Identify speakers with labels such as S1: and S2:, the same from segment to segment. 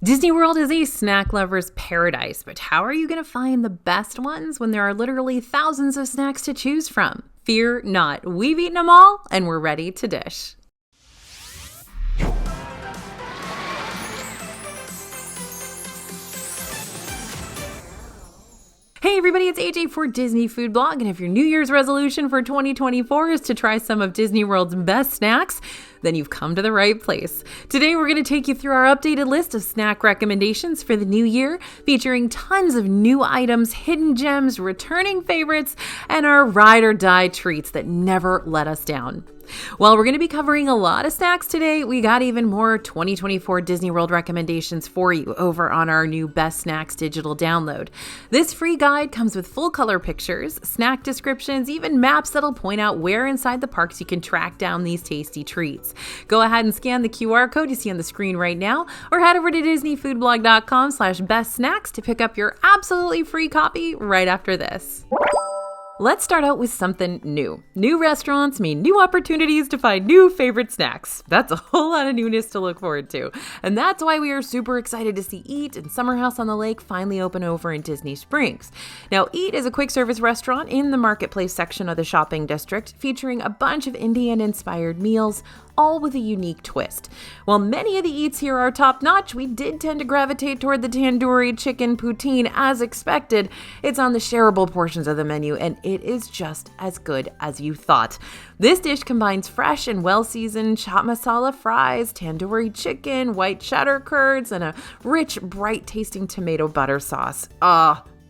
S1: Disney World is a snack lover's paradise, but how are you going to find the best ones when there are literally thousands of snacks to choose from? Fear not, we've eaten them all and we're ready to dish. Hey everybody, it's AJ for Disney Food Blog, and if your New Year's resolution for 2024 is to try some of Disney World's best snacks, then you've come to the right place. Today we're going to take you through our updated list of snack recommendations for the new year, featuring tons of new items, hidden gems, returning favorites, and our ride or die treats that never let us down. While we're going to be covering a lot of snacks today, we got even more 2024 Disney World recommendations for you over on our new Best Snacks digital download. This free guide comes with full color pictures, snack descriptions, even maps that'll point out where inside the parks you can track down these tasty treats. Go ahead and scan the QR code you see on the screen right now, or head over to disneyfoodblog.com/bestsnacks to pick up your absolutely free copy right after this. Let's start out with something new. New restaurants mean new opportunities to find new favorite snacks. That's a whole lot of newness to look forward to. And that's why we are super excited to see Eat and Summer House on the Lake finally open over in Disney Springs. Now, Eat is a quick service restaurant in the marketplace section of the shopping district, featuring a bunch of Indian-inspired meals, all with a unique twist. While many of the eats here are top-notch, we did tend to gravitate toward the tandoori chicken poutine as expected. It's on the shareable portions of the menu, and it is just as good as you thought. This dish combines fresh and well-seasoned chaat masala fries, tandoori chicken, white cheddar curds, and a rich, bright-tasting tomato butter sauce.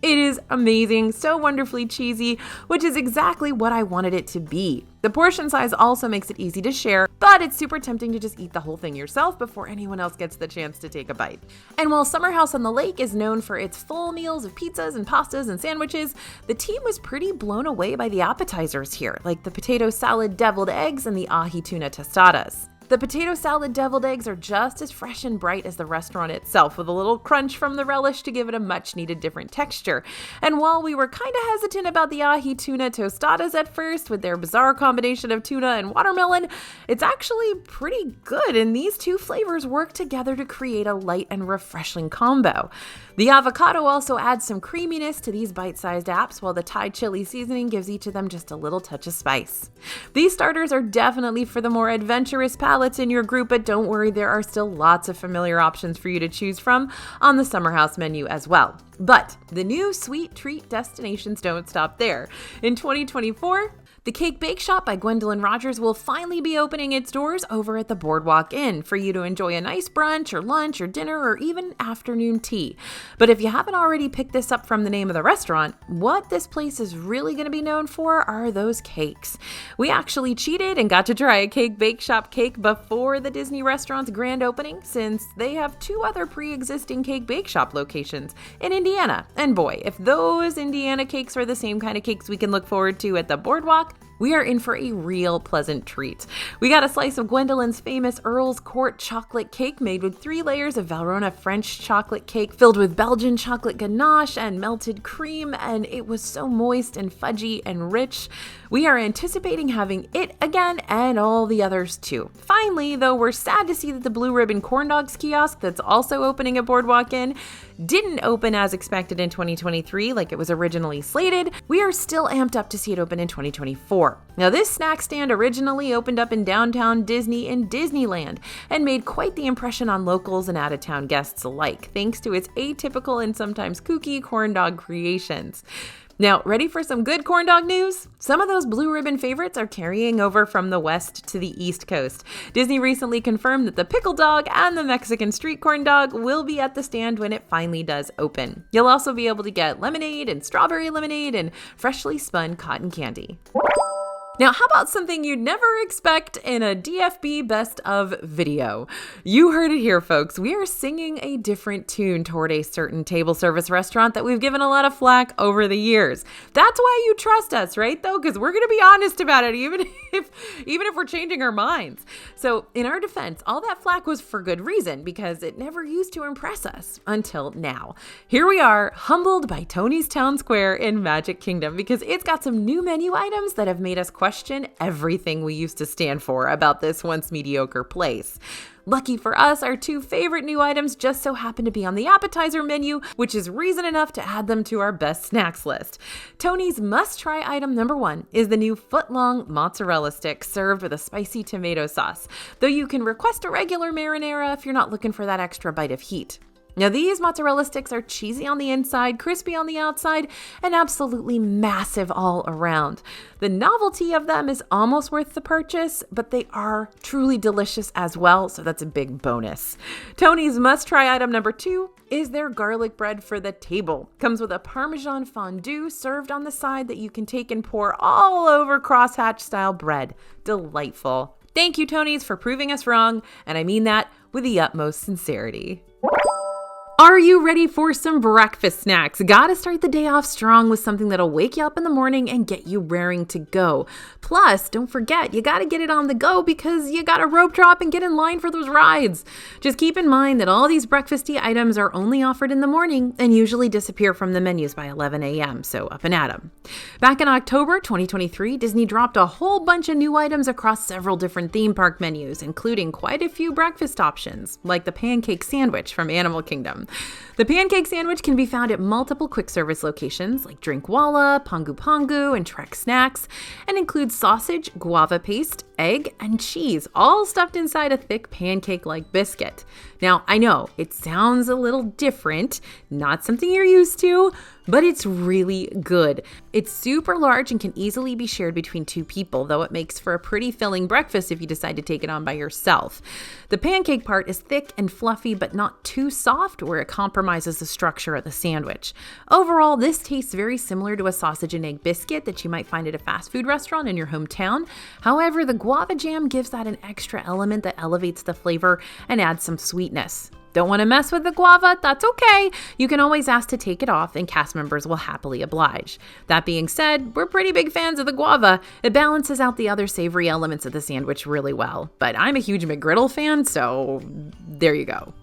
S1: It is amazing, so wonderfully cheesy, which is exactly what I wanted it to be. The portion size also makes it easy to share, but it's super tempting to just eat the whole thing yourself before anyone else gets the chance to take a bite. And while Summer House on the Lake is known for its full meals of pizzas and pastas and sandwiches, the team was pretty blown away by the appetizers here, like the potato salad deviled eggs and the ahi tuna tostadas. The potato salad deviled eggs are just as fresh and bright as the restaurant itself, with a little crunch from the relish to give it a much-needed different texture. And while we were kind of hesitant about the ahi tuna tostadas at first, with their bizarre combination of tuna and watermelon, it's actually pretty good, and these two flavors work together to create a light and refreshing combo. The avocado also adds some creaminess to these bite-sized apps, while the Thai chili seasoning gives each of them just a little touch of spice. These starters are definitely for the more adventurous palates in your group, but don't worry, there are still lots of familiar options for you to choose from on the Summer House menu as well. But the new sweet treat destinations don't stop there. In 2024, the Cake Bake Shop by Gwendolyn Rogers will finally be opening its doors over at the Boardwalk Inn for you to enjoy a nice brunch or lunch or dinner or even afternoon tea. But if you haven't already picked this up from the name of the restaurant, what this place is really going to be known for are those cakes. We actually cheated and got to try a Cake Bake Shop cake before the Disney restaurant's grand opening, since they have two other pre-existing Cake Bake Shop locations in Indiana. And boy, if those Indiana cakes are the same kind of cakes we can look forward to at the Boardwalk, we are in for a real pleasant treat. We got a slice of Gwendolyn's famous Earl's Court chocolate cake made with 3 layers of Valrhona French chocolate cake filled with Belgian chocolate ganache and melted cream, and it was so moist and fudgy and rich. We are anticipating having it again and all the others too. Finally, though, we're sad to see that the Blue Ribbon Corn Dogs kiosk that's also opening at Boardwalk Inn didn't open as expected in 2023 like it was originally slated. We are still amped up to see it open in 2024. Now, this snack stand originally opened up in downtown Disney in Disneyland and made quite the impression on locals and out-of-town guests alike, thanks to its atypical and sometimes kooky corn dog creations. Now, ready for some good corn dog news? Some of those Blue Ribbon favorites are carrying over from the West to the East Coast. Disney recently confirmed that the pickle dog and the Mexican street corn dog will be at the stand when it finally does open. You'll also be able to get lemonade and strawberry lemonade and freshly spun cotton candy. Now, how about something you'd never expect in a DFB Best of video? You heard it here, folks. We are singing a different tune toward a certain table service restaurant that we've given a lot of flack over the years. That's why you trust us, right, though? Because we're going to be honest about it, even if we're changing our minds. So, in our defense, all that flack was for good reason, because it never used to impress us until now. Here we are, humbled by Tony's Town Square in Magic Kingdom, because it's got some new menu items that have made us question question everything we used to stand for about this once mediocre place. Lucky for us, our 2 favorite new items just so happen to be on the appetizer menu, which is reason enough to add them to our best snacks list. Tony's must-try item number 1 is the new foot-long mozzarella stick served with a spicy tomato sauce, though you can request a regular marinara if you're not looking for that extra bite of heat. Now, these mozzarella sticks are cheesy on the inside, crispy on the outside, and absolutely massive all around. The novelty of them is almost worth the purchase, but they are truly delicious as well, so that's a big bonus. Tony's must-try item number 2 is their garlic bread for the table. Comes with a Parmesan fondue served on the side that you can take and pour all over crosshatch-style bread. Delightful. Thank you, Tony's, for proving us wrong, and I mean that with the utmost sincerity. Are you ready for some breakfast snacks? Gotta start the day off strong with something that'll wake you up in the morning and get you raring to go. Plus, don't forget, you gotta get it on the go because you gotta rope drop and get in line for those rides. Just keep in mind that all these breakfasty items are only offered in the morning and usually disappear from the menus by 11 a.m., so up and at 'em. Back in October 2023, Disney dropped a whole bunch of new items across several different theme park menus, including quite a few breakfast options, like the pancake sandwich from Animal Kingdom. The pancake sandwich can be found at multiple quick service locations like Drinkwalla, Pongu Pongu, and Trek Snacks, and includes sausage, guava paste, egg, and cheese, all stuffed inside a thick pancake-like biscuit. Now, I know it sounds a little different, not something you're used to, but it's really good. It's super large and can easily be shared between 2 people, though it makes for a pretty filling breakfast if you decide to take it on by yourself. The pancake part is thick and fluffy, but not too soft where it compromises the structure of the sandwich. Overall, this tastes very similar to a sausage and egg biscuit that you might find at a fast food restaurant in your hometown. However, the guava jam gives that an extra element that elevates the flavor and adds some sweetness. Don't want to mess with the guava? That's okay. You can always ask to take it off and cast members will happily oblige. That being said, we're pretty big fans of the guava. It balances out the other savory elements of the sandwich really well. But I'm a huge McGriddle fan, so there you go.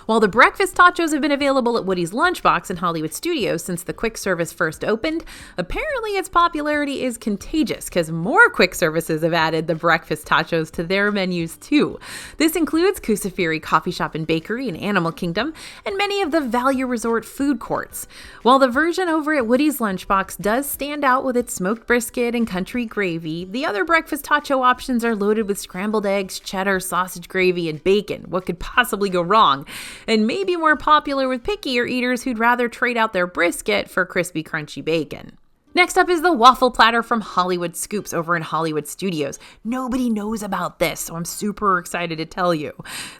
S1: While the breakfast tachos have been available at Woody's Lunchbox in Hollywood Studios since the quick service first opened, apparently its popularity is contagious because more quick services have added the breakfast tachos to their menus too. This includes Kusafiri Coffee Shop and Bakery in Animal Kingdom and many of the Value Resort food courts. While the version over at Woody's Lunchbox does stand out with its smoked brisket and country gravy, the other breakfast tacho options are loaded with scrambled eggs, cheddar, sausage gravy, and bacon. What could possibly go wrong? And maybe more popular with pickier eaters who'd rather trade out their brisket for crispy, crunchy bacon. Next up is the waffle platter from Hollywood Scoops over in Hollywood Studios. Nobody knows about this, so I'm super excited to tell you.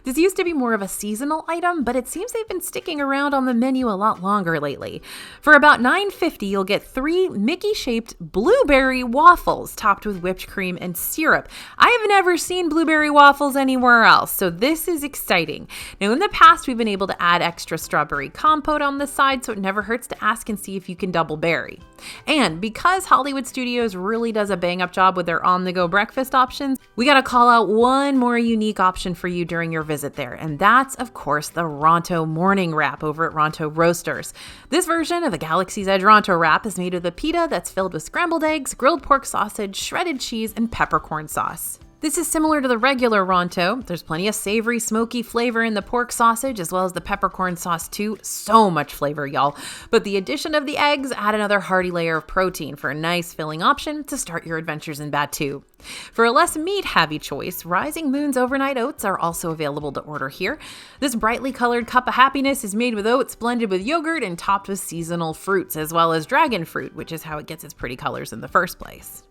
S1: This used to be more of a seasonal item, but it seems they've been sticking around on the menu a lot longer lately. For about $9.50, you'll get 3 Mickey-shaped blueberry waffles topped with whipped cream and syrup. I've never seen blueberry waffles anywhere else, so this is exciting. Now, in the past, we've been able to add extra strawberry compote on the side, so it never hurts to ask and see if you can double berry. And because Hollywood Studios really does a bang-up job with their on-the-go breakfast options, we gotta call out one more unique option for you during your visit there, and that's, of course, the Ronto Morning Wrap over at Ronto Roasters. This version of the Galaxy's Edge Ronto Wrap is made with a pita that's filled with scrambled eggs, grilled pork sausage, shredded cheese, and peppercorn sauce. This is similar to the regular Ronto. There's plenty of savory, smoky flavor in the pork sausage as well as the peppercorn sauce too. So much flavor, y'all. But the addition of the eggs add another hearty layer of protein for a nice filling option to start your adventures in Batu. For a less meat-heavy choice, Rising Moon's Overnight Oats are also available to order here. This brightly colored cup of happiness is made with oats blended with yogurt and topped with seasonal fruits as well as dragon fruit, which is how it gets its pretty colors in the first place.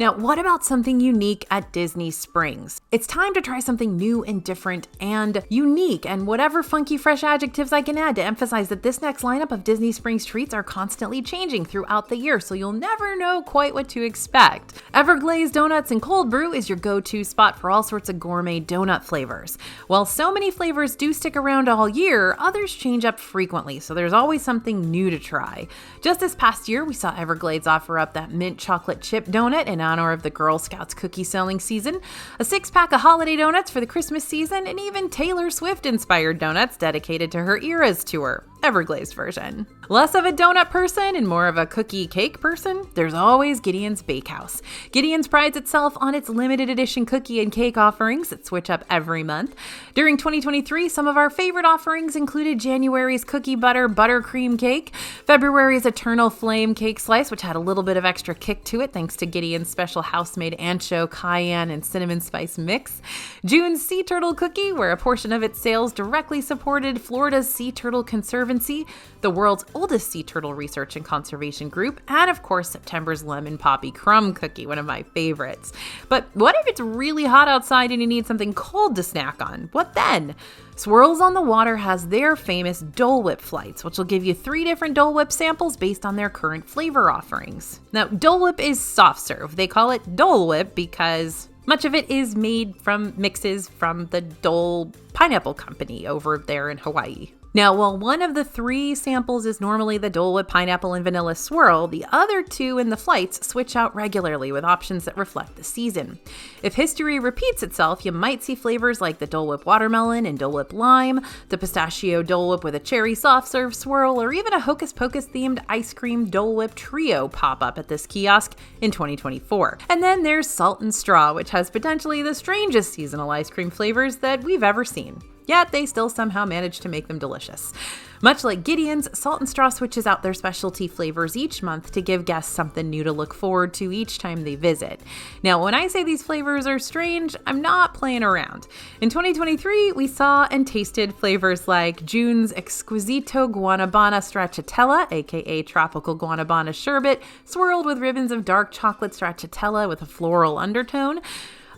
S1: Now, what about something unique at Disney Springs? It's time to try something new and different and unique, and whatever funky fresh adjectives I can add to emphasize that this next lineup of Disney Springs treats are constantly changing throughout the year, so you'll never know quite what to expect. Everglazed Donuts and Cold Brew is your go-to spot for all sorts of gourmet donut flavors. While so many flavors do stick around all year, others change up frequently, so there's always something new to try. Just this past year, we saw Everglades offer up that mint chocolate chip donut in honor of the Girl Scouts cookie selling season, a 6-pack of holiday donuts for the Christmas season, and even Taylor Swift-inspired donuts dedicated to her Eras tour. Everglazed version. Less of a donut person and more of a cookie cake person, there's always Gideon's Bakehouse. Gideon's prides itself on its limited edition cookie and cake offerings that switch up every month. During 2023, some of our favorite offerings included January's cookie butter buttercream cake, February's Eternal Flame cake slice, which had a little bit of extra kick to it thanks to Gideon's special house-made ancho, cayenne, and cinnamon spice mix, June's Sea Turtle cookie, where a portion of its sales directly supported Florida's Sea Turtle Conservancy, the world's oldest sea turtle research and conservation group, and of course September's Lemon Poppy Crumb cookie, one of my favorites. But what if it's really hot outside and you need something cold to snack on? What then? Swirls on the Water has their famous Dole Whip flights, which will give you 3 different Dole Whip samples based on their current flavor offerings. Now, Dole Whip is soft serve. They call it Dole Whip because much of it is made from mixes from the Dole Pineapple Company over there in Hawaii. Now, while one of the 3 samples is normally the Dole Whip pineapple and vanilla swirl, the other 2 in the flights switch out regularly with options that reflect the season. If history repeats itself, you might see flavors like the Dole Whip watermelon and Dole Whip lime, the pistachio Dole Whip with a cherry soft serve swirl, or even a Hocus Pocus themed ice cream Dole Whip trio pop up at this kiosk in 2024. And then there's Salt and Straw, which has potentially the strangest seasonal ice cream flavors that we've ever seen. Yet they still somehow manage to make them delicious. Much like Gideon's, Salt and Straw switches out their specialty flavors each month to give guests something new to look forward to each time they visit. Now, when I say these flavors are strange, I'm not playing around. In 2023, we saw and tasted flavors like June's Exquisito Guanabana Stracciatella, aka Tropical Guanabana Sherbet, swirled with ribbons of dark chocolate stracciatella with a floral undertone,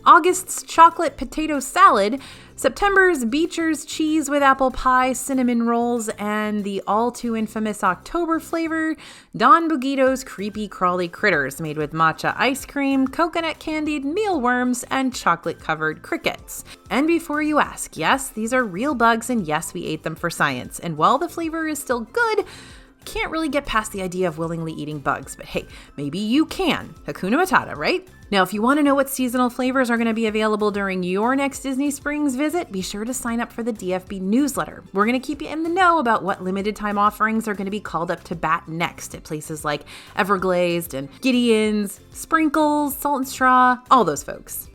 S1: August's Chocolate Potato Salad, September's Beecher's Cheese with Apple Pie Cinnamon Rolls, and the all-too-infamous October flavor, Don Bugito's Creepy Crawly Critters, made with matcha ice cream, coconut-candied mealworms, and chocolate-covered crickets. And before you ask, yes, these are real bugs, and yes, we ate them for science. And while the flavor is still good, can't really get past the idea of willingly eating bugs, but hey, maybe you can. Hakuna Matata, right? Now, if you want to know what seasonal flavors are going to be available during your next Disney Springs visit, be sure to sign up for the DFB newsletter. We're going to keep you in the know about what limited time offerings are going to be called up to bat next at places like Everglazed and Gideon's, Sprinkles, Salt and Straw, all those folks.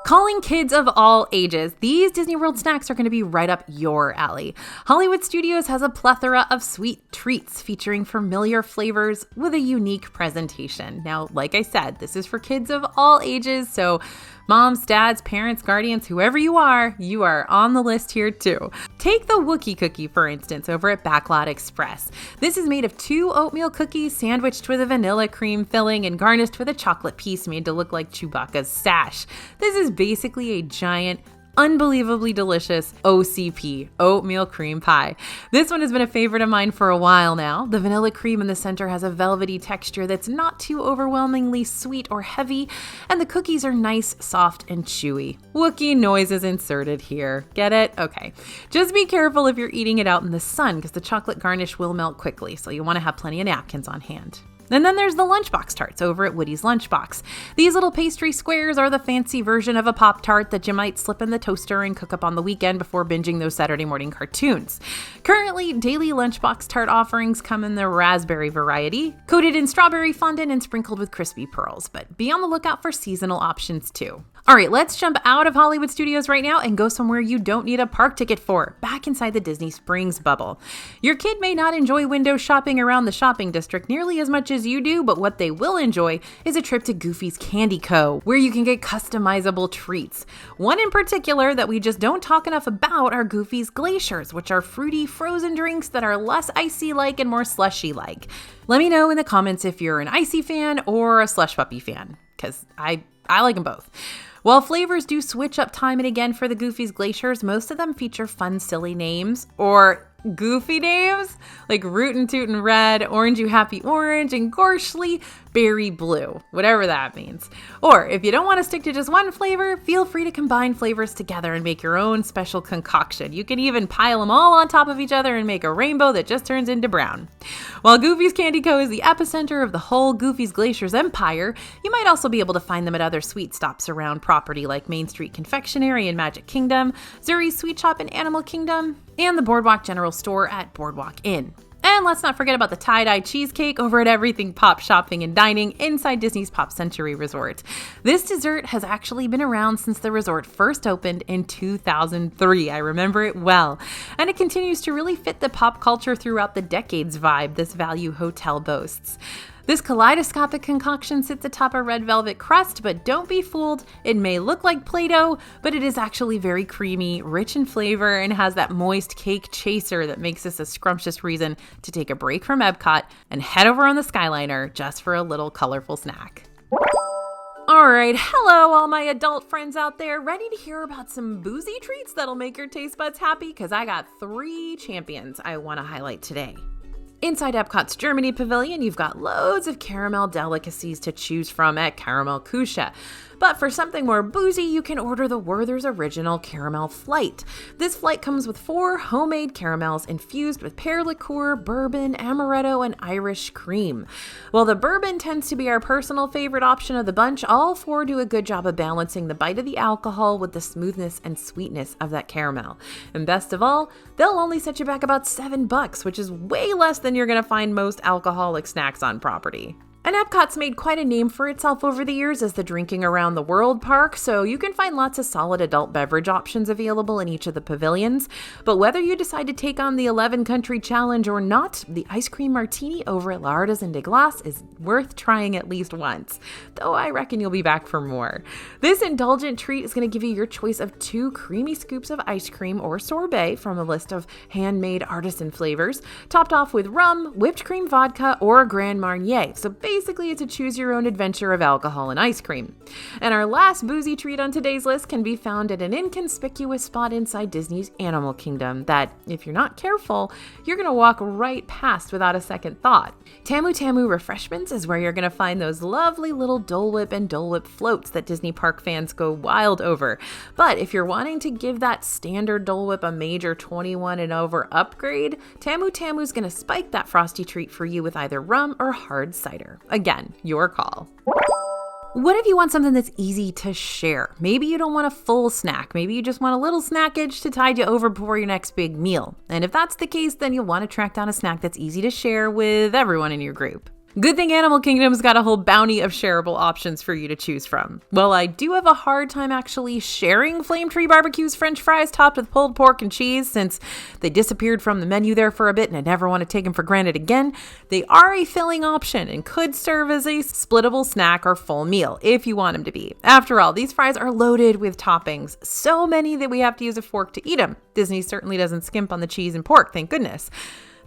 S1: Calling kids of all ages, these Disney World snacks are going to be right up your alley. Hollywood Studios has a plethora of sweet treats featuring familiar flavors with a unique presentation. Now, like I said, this is for kids of all ages, so moms, dads, parents, guardians, whoever you are on the list here too. Take the Wookiee cookie, for instance, over at Backlot Express. This is made of 2 oatmeal cookies sandwiched with a vanilla cream filling and garnished with a chocolate piece made to look like Chewbacca's sash. This is basically a giant, unbelievably delicious OCP, oatmeal cream pie. This one has been a favorite of mine for a while now. The vanilla cream in the center has a velvety texture that's not too overwhelmingly sweet or heavy, and the cookies are nice, soft, and chewy. Wookiee noises inserted here. Get it? Okay. Just be careful if you're eating it out in the sun because the chocolate garnish will melt quickly, so you want to have plenty of napkins on hand. And then there's the Lunchbox Tarts over at Woody's Lunchbox. These little pastry squares are the fancy version of a Pop-Tart that you might slip in the toaster and cook up on the weekend before binging those Saturday morning cartoons. Currently, daily Lunchbox Tart offerings come in the raspberry variety, coated in strawberry fondant and sprinkled with crispy pearls, but be on the lookout for seasonal options too. All right, let's jump out of Hollywood Studios right now and go somewhere you don't need a park ticket for, back inside the Disney Springs bubble. Your kid may not enjoy window shopping around the shopping district nearly as much as you do, but what they will enjoy is a trip to Goofy's Candy Co., where you can get customizable treats. One in particular that we just don't talk enough about are Goofy's Glaciers, which are fruity frozen drinks that are less icy-like and more slushy-like. Let me know in the comments if you're an icy fan or a slush puppy fan, because I like them both. While flavors do switch up time and again for the Goofy's Glaciers, most of them feature fun, silly names or goofy names like Rootin' Tootin' Red, Orange You Happy Orange, and Gorshly Berry Blue, whatever that means. Or if you don't want to stick to just one flavor, feel free to combine flavors together and make your own special concoction. You can even pile them all on top of each other and make a rainbow that just turns into brown. While Goofy's Candy Co. is the epicenter of the whole Goofy's Glaciers empire, you might also be able to find them at other sweet stops around property like Main Street Confectionery in Magic Kingdom, Zuri's Sweet Shop in Animal Kingdom, and the Boardwalk General Store at Boardwalk Inn. And let's not forget about the tie-dye cheesecake over at Everything Pop Shopping and Dining inside Disney's Pop Century Resort. This dessert has actually been around since the resort first opened in 2003. I remember it well. And it continues to really fit the pop culture throughout the decades vibe this value hotel boasts. This kaleidoscopic concoction sits atop a red velvet crust, but don't be fooled. It may look like Play-Doh, but it is actually very creamy, rich in flavor, and has that moist cake chaser that makes this a scrumptious reason to take a break from Epcot and head over on the Skyliner just for a little colorful snack. All right, hello all my adult friends out there. Ready to hear about some boozy treats that'll make your taste buds happy? Because I got 3 champions I want to highlight today. Inside Epcot's Germany Pavilion, you've got loads of caramel delicacies to choose from at Caramel Kusha. But for something more boozy, you can order the Werther's Original Caramel Flight. This flight comes with 4 homemade caramels infused with pear liqueur, bourbon, amaretto, and Irish cream. While the bourbon tends to be our personal favorite option of the bunch, all 4 do a good job of balancing the bite of the alcohol with the smoothness and sweetness of that caramel. And best of all, they'll only set you back about $7, which is way less than you're going to find most alcoholic snacks on property. And Epcot's made quite a name for itself over the years as the drinking around the world park, so you can find lots of solid adult beverage options available in each of the pavilions. But whether you decide to take on the 11 country challenge or not, the ice cream martini over at L'Artisan de Glace is worth trying at least once, though I reckon you'll be back for more. This indulgent treat is going to give you your choice of 2 creamy scoops of ice cream or sorbet from a list of handmade artisan flavors, topped off with rum, whipped cream vodka, or a Grand Marnier. So basically, it's a choose-your-own adventure of alcohol and ice cream. And our last boozy treat on today's list can be found at an inconspicuous spot inside Disney's Animal Kingdom that, if you're not careful, you're going to walk right past without a second thought. Tamu Tamu Refreshments is where you're going to find those lovely little Dole Whip and Dole Whip floats that Disney park fans go wild over. But if you're wanting to give that standard Dole Whip a major 21 and over upgrade, Tamu Tamu's going to spike that frosty treat for you with either rum or hard cider. Again, your call. What if you want something that's easy to share? Maybe you don't want a full snack. Maybe you just want a little snackage to tide you over before your next big meal. And if that's the case, then you'll want to track down a snack that's easy to share with everyone in your group. Good thing Animal Kingdom's got a whole bounty of shareable options for you to choose from. Well, I do have a hard time actually sharing Flame Tree Barbecue's French fries topped with pulled pork and cheese since they disappeared from the menu there for a bit and I never want to take them for granted again. They are a filling option and could serve as a splittable snack or full meal if you want them to be. After all, these fries are loaded with toppings, so many that we have to use a fork to eat them. Disney certainly doesn't skimp on the cheese and pork, thank goodness.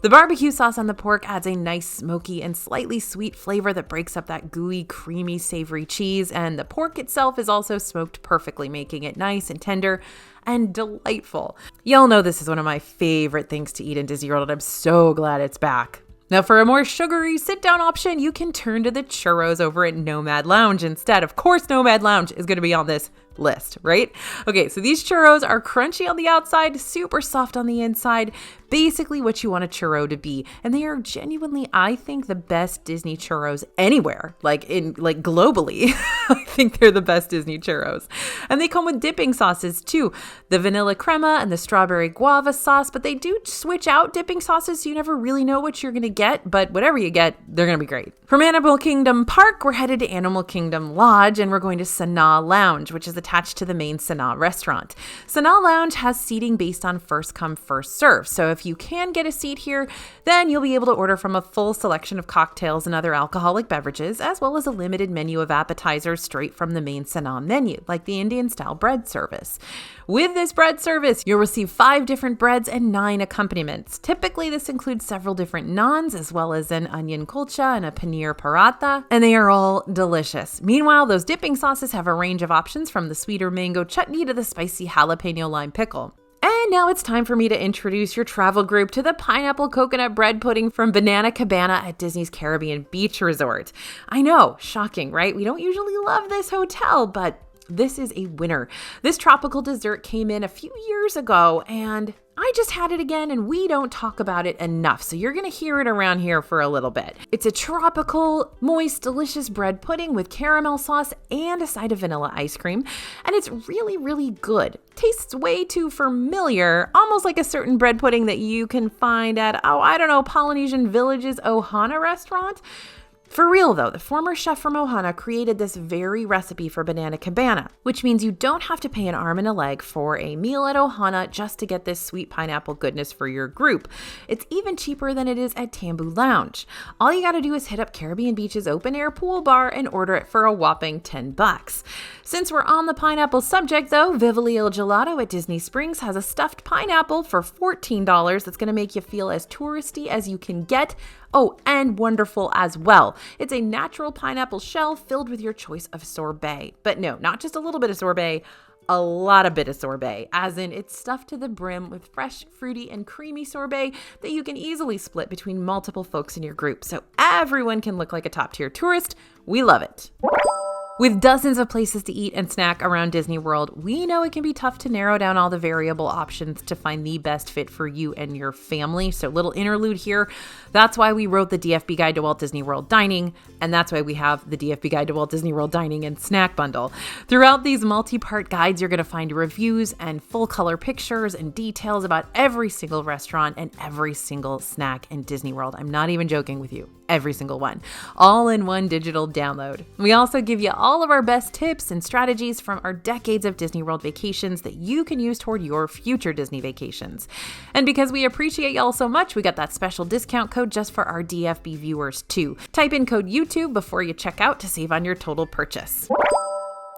S1: The barbecue sauce on the pork adds a nice smoky and slightly sweet flavor that breaks up that gooey, creamy, savory cheese, and the pork itself is also smoked perfectly, making it nice and tender and delightful. Y'all know this is one of my favorite things to eat in Disney World, and I'm so glad it's back. Now, for a more sugary sit-down option, you can turn to the churros over at Nomad Lounge instead. Of course, Nomad Lounge is going to be on this list, right? Okay, so these churros are crunchy on the outside, super soft on the inside, basically what you want a churro to be. And they are genuinely, I think, the best Disney churros anywhere, like globally. I think they're the best Disney churros. And they come with dipping sauces too, the vanilla crema and the strawberry guava sauce, but they do switch out dipping sauces so you never really know what you're going to get, but whatever you get, they're going to be great. From Animal Kingdom Park, we're headed to Animal Kingdom Lodge and we're going to Sanaa Lounge, which is attached to the main Sanaa restaurant. Sanaa Lounge has seating based on first come, first serve. So if you can get a seat here, then you'll be able to order from a full selection of cocktails and other alcoholic beverages, as well as a limited menu of appetizers straight from the main Sanaa menu, like the Indian-style bread service. With this bread service, you'll receive 5 different breads and 9 accompaniments. Typically, this includes several different naans, as well as an onion kulcha and a paneer paratha, and they are all delicious. Meanwhile, those dipping sauces have a range of options from the sweeter mango chutney to the spicy jalapeno lime pickle. And now it's time for me to introduce your travel group to the pineapple coconut bread pudding from Banana Cabana at Disney's Caribbean Beach Resort. I know, shocking, right? We don't usually love this hotel, but this is a winner. This tropical dessert came in a few years ago and I just had it again and we don't talk about it enough, so you're gonna hear it around here for a little bit. It's a tropical, moist, delicious bread pudding with caramel sauce and a side of vanilla ice cream, and it's really, really good. Tastes way too familiar, almost like a certain bread pudding that you can find at, Polynesian Village's Ohana restaurant. For real though, the former chef from Ohana created this very recipe for Banana Cabana, which means you don't have to pay an arm and a leg for a meal at Ohana just to get this sweet pineapple goodness for your group. It's even cheaper than it is at Tambu Lounge. All you gotta do is hit up Caribbean Beach's open air pool bar and order it for a whopping $10. Since we're on the pineapple subject though, Vivoli Gelato at Disney Springs has a stuffed pineapple for $14 that's gonna make you feel as touristy as you can get. Oh, and wonderful as well. It's a natural pineapple shell filled with your choice of sorbet. But no, not just a little bit of sorbet, a lot of bit of sorbet, as in it's stuffed to the brim with fresh, fruity, and creamy sorbet that you can easily split between multiple folks in your group, so everyone can look like a top-tier tourist. We love it. With dozens of places to eat and snack around Disney World, we know it can be tough to narrow down all the variable options to find the best fit for you and your family. So little interlude here. That's why we wrote the DFB Guide to Walt Disney World Dining, and that's why we have the DFB Guide to Walt Disney World Dining and Snack Bundle. Throughout these multi-part guides, you're going to find reviews and full color pictures and details about every single restaurant and every single snack in Disney World. I'm not even joking with you. Every single one, all in one digital download. We also give you all of our best tips and strategies from our decades of Disney World vacations that you can use toward your future Disney vacations. And because we appreciate y'all so much, we got that special discount code just for our DFB viewers too. Type in code YouTube before you check out to save on your total purchase.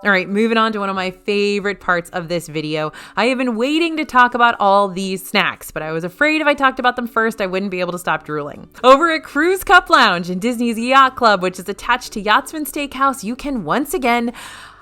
S1: All right, moving on to one of my favorite parts of this video. I have been waiting to talk about all these snacks, but I was afraid if I talked about them first, I wouldn't be able to stop drooling. Over at Cruise Cup Lounge in Disney's Yacht Club, which is attached to Yachtsman Steakhouse, you can once again,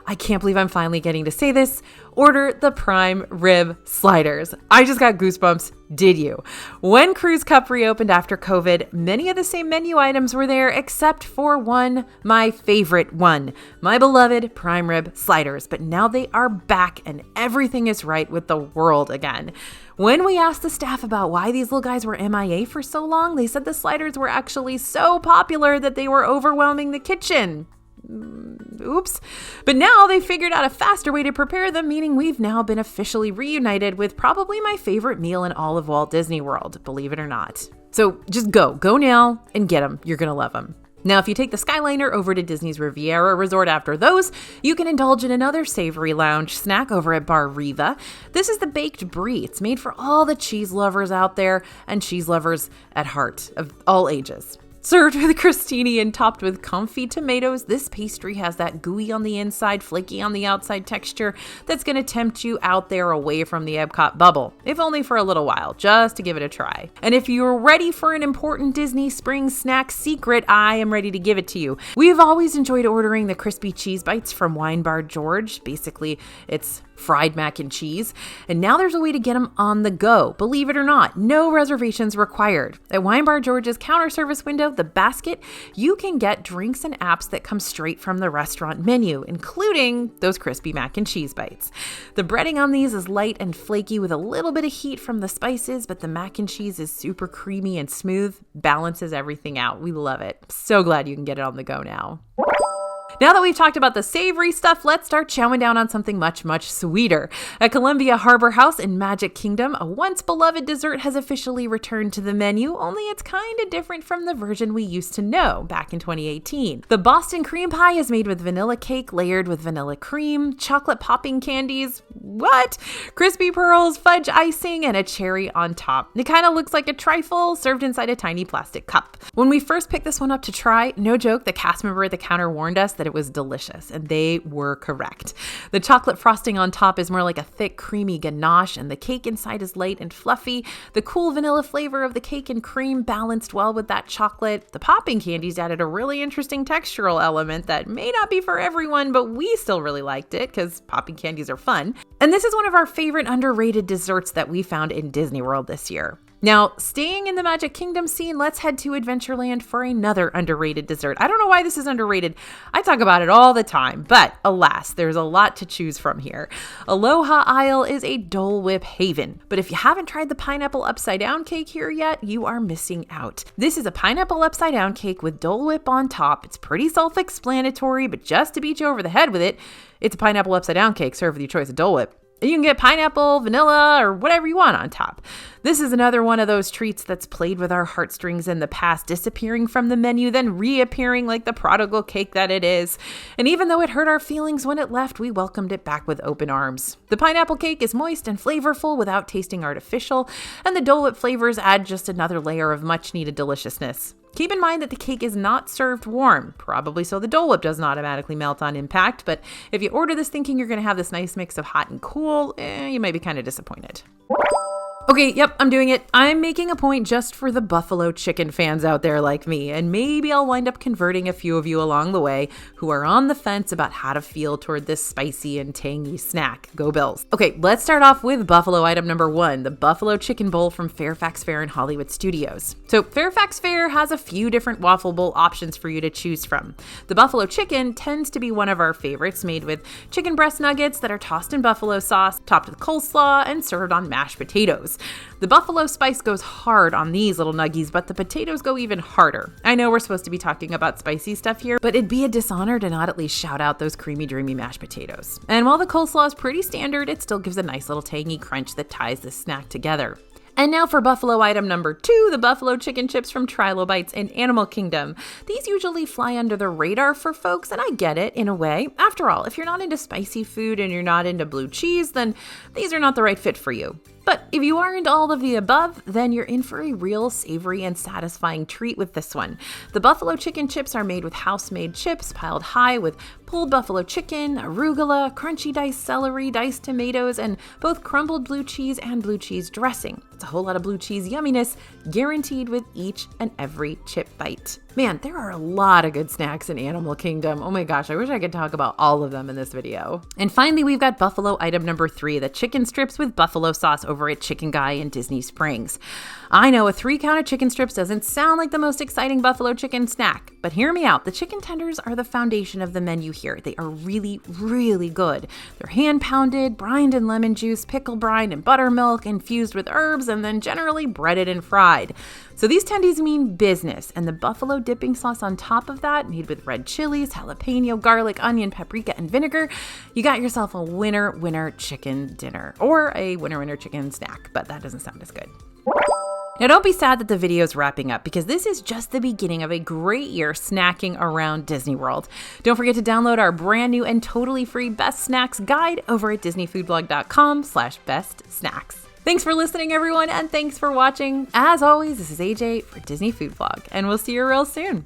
S1: I can't believe I'm finally getting to say this, order the prime rib sliders. I just got goosebumps. Did you? When Cruise Cup reopened after COVID, many of the same menu items were there except for one, my favorite one, my beloved prime rib sliders. But now they are back and everything is right with the world again. When we asked the staff about why these little guys were MIA for so long, they said the sliders were actually so popular that they were overwhelming the kitchen. Oops. But now they figured out a faster way to prepare them, meaning we've now been officially reunited with probably my favorite meal in all of Walt Disney World, believe it or not. So just go now and get them. You're going to love them. Now, if you take the Skyliner over to Disney's Riviera Resort after those, you can indulge in another savory lounge snack over at Bar Riva. This is the baked brie. It's made for all the cheese lovers out there and cheese lovers at heart of all ages. Served with crostini and topped with comfy tomatoes, this pastry has that gooey on the inside, flaky on the outside texture that's going to tempt you out there away from the Epcot bubble, if only for a little while, just to give it a try. And if you're ready for an important Disney spring snack secret, I am ready to give it to you. We've always enjoyed ordering the crispy cheese bites from Wine Bar George. Basically, it's fried mac and cheese. And now there's a way to get them on the go. Believe it or not, no reservations required. At Wine Bar George's counter service window, the basket, you can get drinks and apps that come straight from the restaurant menu, including those crispy mac and cheese bites. The breading on these is light and flaky with a little bit of heat from the spices, but the mac and cheese is super creamy and smooth, balances everything out. We love it. So glad you can get it on the go now. Now that we've talked about the savory stuff, let's start chowing down on something much, much sweeter. At Columbia Harbor House in Magic Kingdom, a once beloved dessert has officially returned to the menu, only it's kind of different from the version we used to know back in 2018. The Boston cream pie is made with vanilla cake layered with vanilla cream, chocolate popping candies, crispy pearls, fudge icing, and a cherry on top. It kind of looks like a trifle served inside a tiny plastic cup. When we first picked this one up to try, no joke, the cast member at the counter warned us that it was delicious, and they were correct. The chocolate frosting on top is more like a thick, creamy ganache, and the cake inside is light and fluffy. The cool vanilla flavor of the cake and cream balanced well with that chocolate. The popping candies added a really interesting textural element that may not be for everyone, but we still really liked it because popping candies are fun. And this is one of our favorite underrated desserts that we found in Disney World this year. Now, staying in the Magic Kingdom scene, let's head to Adventureland for another underrated dessert. I don't know why this is underrated. I talk about it all the time, but alas, there's a lot to choose from here. Aloha Isle is a Dole Whip haven, but if you haven't tried the pineapple upside down cake here yet, you are missing out. This is a pineapple upside down cake with Dole Whip on top. It's pretty self-explanatory, but just to beat you over the head with it, it's a pineapple upside down cake served with your choice of Dole Whip. You can get pineapple, vanilla, or whatever you want on top. This is another one of those treats that's played with our heartstrings in the past, disappearing from the menu, then reappearing like the prodigal cake that it is. And even though it hurt our feelings when it left, we welcomed it back with open arms. The pineapple cake is moist and flavorful without tasting artificial, and the Dole Whip flavors add just another layer of much-needed deliciousness. Keep in mind that the cake is not served warm, probably so the Dole Whip doesn't automatically melt on impact, but if you order this thinking you're going to have this nice mix of hot and cool, you may be kind of disappointed. Okay, yep, I'm doing it. I'm making a point just for the buffalo chicken fans out there like me, and maybe I'll wind up converting a few of you along the way who are on the fence about how to feel toward this spicy and tangy snack. Go Bills. Okay, let's start off with buffalo item number 1, the buffalo chicken bowl from Fairfax Fair and Hollywood Studios. So Fairfax Fair has a few different waffle bowl options for you to choose from. The buffalo chicken tends to be one of our favorites, made with chicken breast nuggets that are tossed in buffalo sauce, topped with coleslaw, and served on mashed potatoes. The buffalo spice goes hard on these little nuggies, but the potatoes go even harder. I know we're supposed to be talking about spicy stuff here, but it'd be a dishonor to not at least shout out those creamy, dreamy mashed potatoes. And while the coleslaw is pretty standard, it still gives a nice little tangy crunch that ties this snack together. And now for buffalo item number 2, the buffalo chicken chips from Trilobites in Animal Kingdom. These usually fly under the radar for folks, and I get it in a way. After all, if you're not into spicy food and you're not into blue cheese, then these are not the right fit for you. But if you are into all of the above, then you're in for a real savory and satisfying treat with this one. The buffalo chicken chips are made with house-made chips piled high with pulled buffalo chicken, arugula, crunchy diced celery, diced tomatoes, and both crumbled blue cheese and blue cheese dressing. It's a whole lot of blue cheese yumminess guaranteed with each and every chip bite. Man, there are a lot of good snacks in Animal Kingdom. Oh my gosh, I wish I could talk about all of them in this video. And finally, we've got buffalo item number 3, the chicken strips with buffalo sauce over at Chicken Guy in Disney Springs. I know a 3 count of chicken strips doesn't sound like the most exciting buffalo chicken snack, but hear me out. The chicken tenders are the foundation of the menu here. They are really, really good. They're hand pounded, brined in lemon juice, pickle brine and buttermilk, infused with herbs, and then generally breaded and fried. So these tendies mean business, and the buffalo dipping sauce on top of that, made with red chilies, jalapeno, garlic, onion, paprika, and vinegar, you got yourself a winner chicken dinner, or a winner chicken snack, but that doesn't sound as good. Now don't be sad that the video is wrapping up, because this is just the beginning of a great year snacking around Disney World. Don't forget to download our brand new and totally free Best Snacks guide over at disneyfoodblog.com/bestsnacks. Thanks for listening, everyone, and thanks for watching. As always, this is AJ for Disney Food Vlog, and we'll see you real soon.